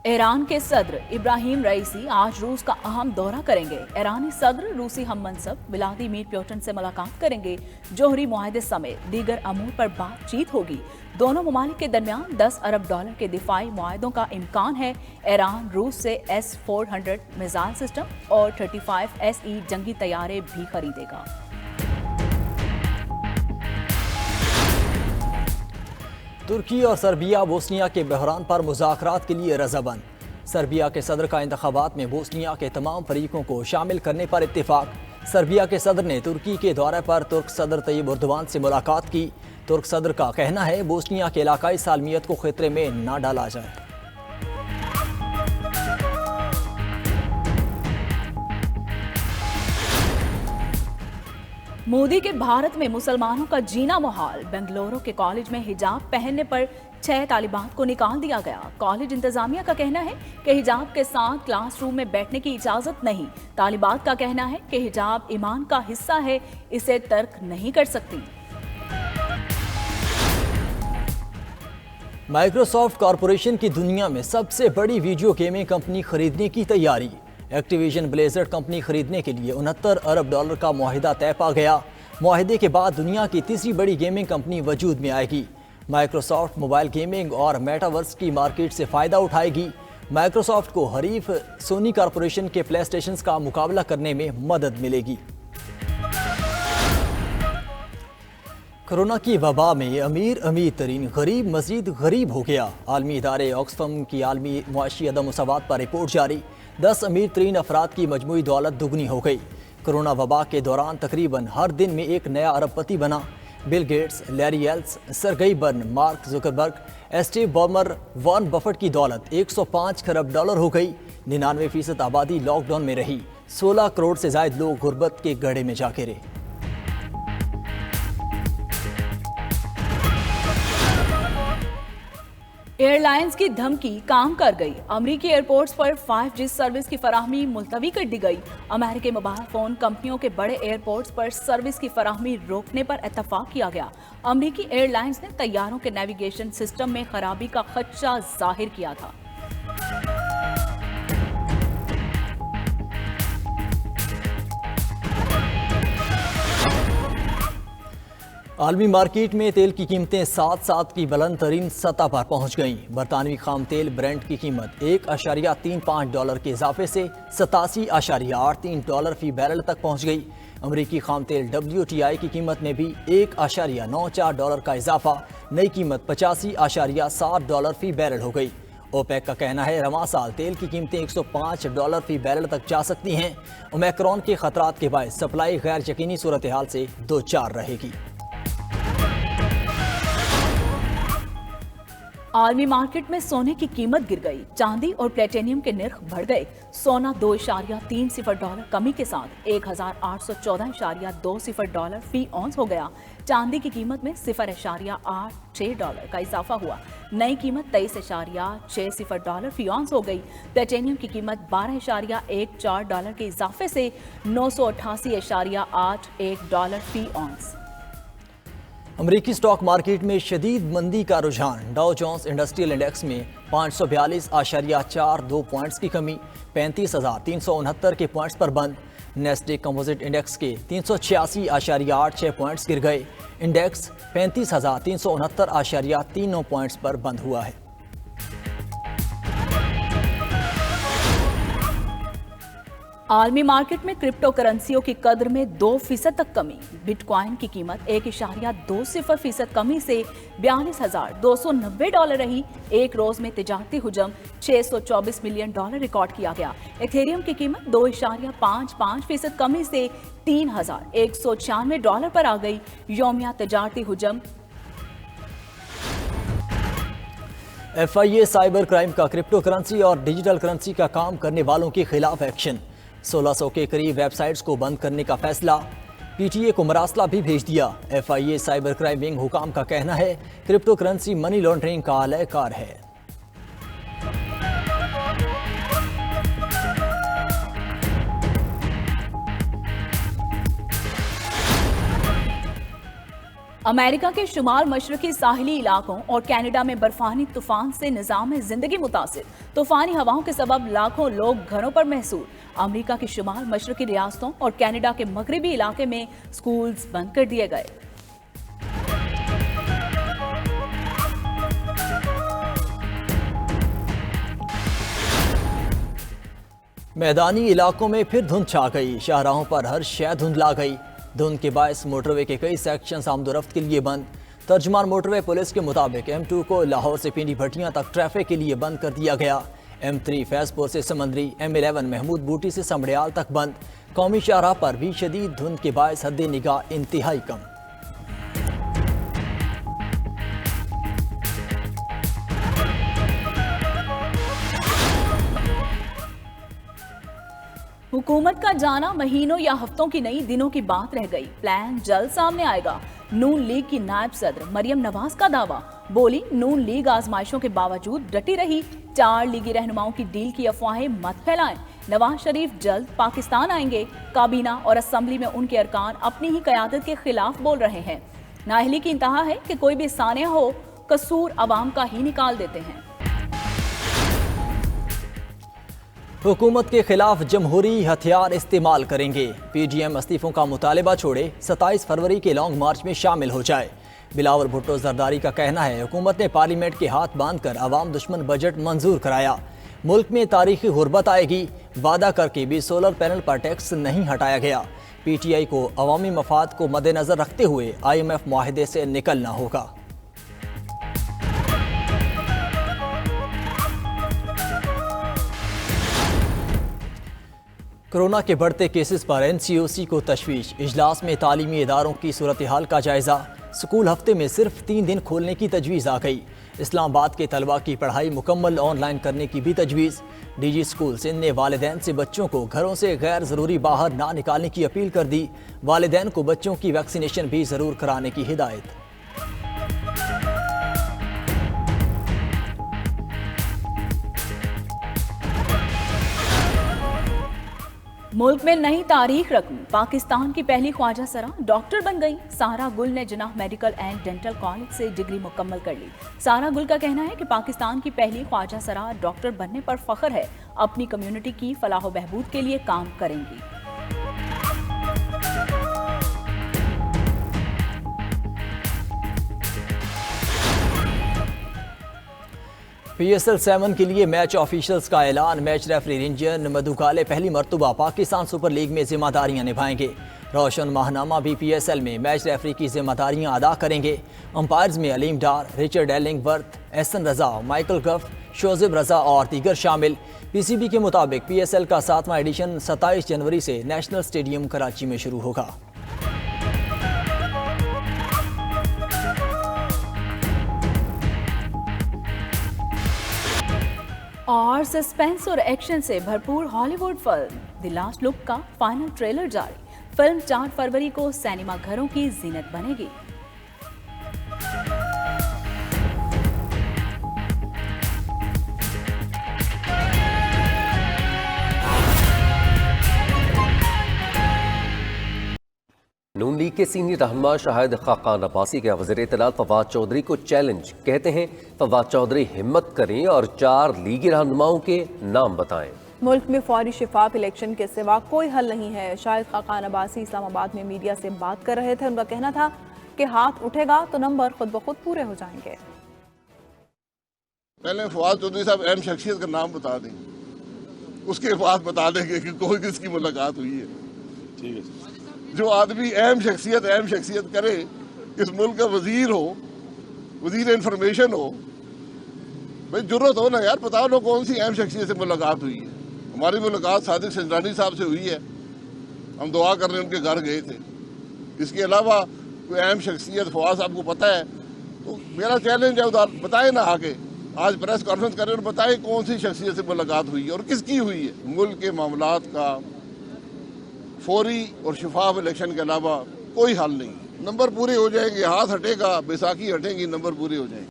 Iran के सदर इब्राहिम रईसी आज रूस का अहम दौरा करेंगे। ईरानी सदर रूसी हम मनसब व्लादिमीर पुतिन से मुलाकात करेंगे। जोहरी मुआहदे समेत दीगर अमूर पर बातचीत होगी। दोनों ममालिक के दरमियान $10 अरब के दिफाई मुआहदों का इम्कान है। ईरान रूस से S-400 मिसाइल सिस्टम और 35 SE जंगी तैयारे भी खरीदेगा। तुर्की और सर्बिया बोस्निया के बहरान पर मुज़ाकरात के लिए रज़ाबंद। सर्बिया के सदर का इंतखाबात में बोस्निया के तमाम फरीकों को शामिल करने पर इत्तेफाक। सर्बिया के सदर ने तुर्की के दौरे पर तुर्क सदर तैयब एर्दोगान से मुलाकात की। तुर्क सदर का कहना है बोस्निया के इलाकाई सालमियत को खतरे में न डाला जाए। मोदी के भारत में मुसलमानों का जीना मुहाल। बेंगलुरु के कॉलेज में हिजाब पहनने पर 6 तालिबात को निकाल दिया गया। कॉलेज इंतजामिया का कहना है कि हिजाब के साथ क्लासरूम में बैठने की इजाजत नहीं। तालिबात का कहना है कि हिजाब ईमान का हिस्सा है, इसे तर्क नहीं कर सकती। माइक्रोसॉफ्ट कॉरपोरेशन की दुनिया में सबसे बड़ी वीडियो गेमिंग कंपनी खरीदने की तैयारी। एक्टिविजन ब्लेजर्ड कंपनी खरीदने के लिए $69 अरब का मुआहिदा तय पा गया। मुआहिदे के बाद दुनिया की तीसरी बड़ी गेमिंग कंपनी वजूद में आएगी। माइक्रोसॉफ्ट मोबाइल गेमिंग और मेटावर्स की मार्केट से फ़ायदा उठाएगी। माइक्रोसॉफ्ट को हरीफ सोनी कॉरपोरेशन के प्ले स्टेशन का मुकाबला करने में मदद मिलेगी। कोरोना की वबा में अमीर तरीन गरीब मजीद गरीब हो गया। आलमी इदारे ऑक्सफम की आलमी मुआशी अदम मुसावात पर रिपोर्ट जारी। 10 अमीर तरीन अफराद की मजमूई दौलत दुगनी हो गई। कोरोना वबा के दौरान तकरीबन हर दिन में एक नया अरबपति बना। Bill Gates, Larry else, Sergei burn, mark Zuckerberg, Steve Baumer, Warren Buffett की दौलत $105 खरब हो गई। 99% आबादी लॉकडाउन में रही। 16 करोड़ से ज्यादा लोग गुर्बत के गड्ढे में जा गिरे। एयरलाइंस की धमकी काम कर गई। अमेरिकी एयरपोर्ट्स पर 5G सर्विस की फराहमी मुलतवी कर दी गई। अमेरिकी मोबाइल फोन कंपनियों के बड़े एयरपोर्ट्स पर सर्विस की फराहमी रोकने पर इत्तफाक किया गया। अमेरिकी एयरलाइंस ने तैयारों के नेविगेशन सिस्टम में खराबी का खदशा जाहिर किया था। आलमी मार्केट में तेल की कीमतें 7 की बुलंद तरीन सतह पर पहुंच गईं। बरतानवी खाम तेल ब्रेंट की कीमत $1.35 के इजाफे से $87.83 फी बैरल तक पहुंच गई। अमरीकी खाम तेल WTI की कीमत में भी $1.94 का इजाफा, नई कीमत $85.60 फी बैरल हो गई। ओपेक का कहना है रवां साल तेल की कीमतें $105 फी बैरल तक जा सकती हैं। ओमिक्रॉन के खतरात के बायस सप्लाई गैर यकीनी सूरत हाल से दो चार रहेगी। आलमी मार्केट में सोने की कीमत गिर गई। चांदी और प्लेटिनियम के निर्ख बढ़ गए। सोना $2.30 कमी के साथ $1,814.20 फी औंस हो गया। चांदी की कीमत में $0.86 का इजाफा हुआ। नई कीमत $23.60 फी औंस हो गई। प्लेटिनियम की कीमत $12.14 के इजाफे से $988.81 फी औंस। अमरीकी स्टॉक मार्केट में शदीद मंदी का रुझान। डाउ जोन्स इंडस्ट्रियल इंडेक्स में 542.42 पॉइंट्स की कमी, 35,369 के पॉइंट्स पर बंद। नेस्डेक कंपोजिट इंडेक्स के 386.86 पॉइंट्स गिर गए। इंडेक्स 35,369.39 पॉइंट्स पर बंद हुआ है। आलमी मार्केट में क्रिप्टो करेंसियों की कद्र में 2% तक कमी। बिटकॉइन की कीमत 1.20% कमी से $42,290 रही। एक रोज में तिजारती हुजम $624 मिलियन रिकॉर्ड किया गया। इथेरियम की कीमत 2.55% कमी से $3,196 पर आ गई। यौमिया तिजारती हुजम FIA साइबर क्राइम का क्रिप्टो करेंसी और डिजिटल करेंसी का काम करने वालों के खिलाफ एक्शन। 1600 के करीब वेबसाइट्स को बंद करने का फैसला। PTA को मरासला भी भेज दिया। FIA साइबर क्राइम विंग हुकाम का कहना है क्रिप्टो करेंसी मनी लॉन्ड्रिंग का आलयकार है। अमेरिका के शुमाल मशरकी साहिली इलाकों और कनाडा में बर्फानी तूफान से निज़ाम जिंदगी मुतासिर। तूफानी हवाओं के सबब लाखों लोग घरों पर महसूर। अमेरिका की शुमाल मशरकी रियासतों और कनाडा के मगरबी इलाके में स्कूल्स बंद कर दिए गए। मैदानी इलाकों में फिर धुंध छा गई। शाहराहों पर हर शय धुंधला गई। धुंध के बायस मोटरवे के कई सेक्शंस आमदोरफ्त के लिए बंद। तर्जमान मोटरवे पुलिस के मुताबिक M2 को लाहौर से पिंडी भट्टियां तक ट्रैफिक के लिए बंद कर दिया गया। M3 फैजपुर से समंदरी, M11 महमूद बूटी से समड़ियाल तक बंद। कौमी शाहराह पर भी शदीद धुंध के बायस हद्दे निगाह इंतहाई कम। हुकूमत का जाना महीनों या हफ्तों की नहीं, दिनों की बात रह गई। प्लान जल्द सामने आएगा। नून लीग की नायब सदर मरियम नवाज का दावा। बोली, नून लीग आजमाइशों के बावजूद डटी रही। 4 लीगी रहनुमाओं की डील की अफवाहें मत फैलाएं। नवाज शरीफ जल्द पाकिस्तान आएंगे। काबीना और असम्बली में उनके अरकान अपनी ही क़यादत के खिलाफ बोल रहे हैं। नाअहली की इंतहा है कि कोई भी सानिया हो, कसूर अवाम का ही निकाल देते हैं। हुकूमत के खिलाफ जमहूरी हथियार इस्तेमाल करेंगे। PDM इस्तीफों का मुतालबा छोड़े 27 फरवरी के लॉन्ग मार्च में शामिल हो जाए। बिलावल भुट्टो जरदारी का कहना है, हुकूमत ने पार्लियामेंट के हाथ बांधकर अवाम दुश्मन बजट मंजूर कराया। मुल्क में तारीखी गुर्बत आएगी। वादा करके भी सोलर पैनल पर टैक्स नहीं हटाया गया। PTI को अवामी मफाद को मद्देनजर रखते हुए IMF मुआहदे से निकलना होगा। कोरोना के बढ़ते केसेस पर NCOC को तशवीश। इजलास में तालीमी इदारों की सूरत हाल का जायजा। स्कूल हफ्ते में सिर्फ 3 दिन खोलने की तजवीज़ आ गई। इस्लामाबाद के तलबा की पढ़ाई मुकम्मल ऑनलाइन करने की भी तजवीज़। DG स्कूल सिंध ने वालिदैन से बच्चों को घरों से गैर ज़रूरी बाहर ना निकालने की अपील कर दी। वालिदैन को बच्चों की वैक्सीनेशन भी ज़रूर कराने की हिदायत। मुल्क में नई तारीख रकम। पाकिस्तान की पहली ख्वाजा सरा डॉक्टर बन गई। सारा गुल ने Jinnah medical and dental college से डिग्री मुकम्मल कर ली। सारा गुल का कहना है कि पाकिस्तान की पहली ख्वाजा सरा डॉक्टर बनने पर फख्र है। अपनी कम्युनिटी की फलाह बहबूद के लिए काम करेंगी। PSL 7 के लिए मैच ऑफिशियल्स का ऐलान। मैच रेफरी रंजन मधुकाले पहली मरतबा पाकिस्तान सुपर लीग में जिम्मेदारियां निभाएंगे। रोशन माहनामा भी PSL में मैच रेफरी की जिम्मेदारियां अदा करेंगे। अंपायर्स में अलीम डार, रिचर्ड एलिंगवर्थ, एहसन रजा, माइकल गफ, शोजिब रजा और दीगर शामिल। PCB के मुताबिक PSL का 7वां एडिशन 27 जनवरी से नेशनल स्टेडियम कराची में शुरू होगा। और सस्पेंस और एक्शन से भरपूर Hollywood film the last look का फाइनल ट्रेलर जारी। फिल्म 4 फरवरी को सिनेमा घरों की जीनत बनेगी। नून लीग के सीनियर रहनुमा शाहिद खाकान अब्बासी के वज़ीर इत्तलात फवाद चौधरी को चैलेंज। कहते हैं फवाद चौधरी हिम्मत करें और 4 लीगी रहनुमाओं के नाम बताएं। मुल्क में फौरी शिफाफ इलेक्शन के सिवा कोई हल नहीं है। शाहिद खाकान अब्बासी इस्लामाबाद में मीडिया से बात कर रहे थे। उनका कहना था कि हाथ उठेगा तो नंबर खुद ब खुद पूरे हो जाएंगे। पहले फवाद चौधरी साहब अहम शख्सियत का नाम बता दें, उसके बाद बता देंगे कि कोई किसकी मुलाकात हुई है। ठीक है। जो आदमी अहम शख्सियत करे, इस मुल्क का वजीर हो, वजीर इंफॉर्मेशन हो, भाई जुर्रत हो ना यार, बताओ ना कौन सी अहम शख्सियत से मुलाकात हुई है। हमारी मुलाकात सादिक संजरानी साहब से हुई है। हम दुआ करने उनके घर गए थे। इसके अलावा कोई अहम शख्सियत फवाद साहब को पता है तो मेरा चैलेंज है, उधर बताएं ना आके। आज प्रेस कॉन्फ्रेंस करें और बताएं कौन सी शख्सियत से मुलाकात हुई है और किसकी हुई है। मुल्क के मामलात का फौरी और शफाफ इलेक्शन के अलावा कोई हल नहीं। नंबर पूरे हो जाएंगे, हाथ हटेगा, बैसाखी हटेंगी, नंबर पूरे हो जाएंगे।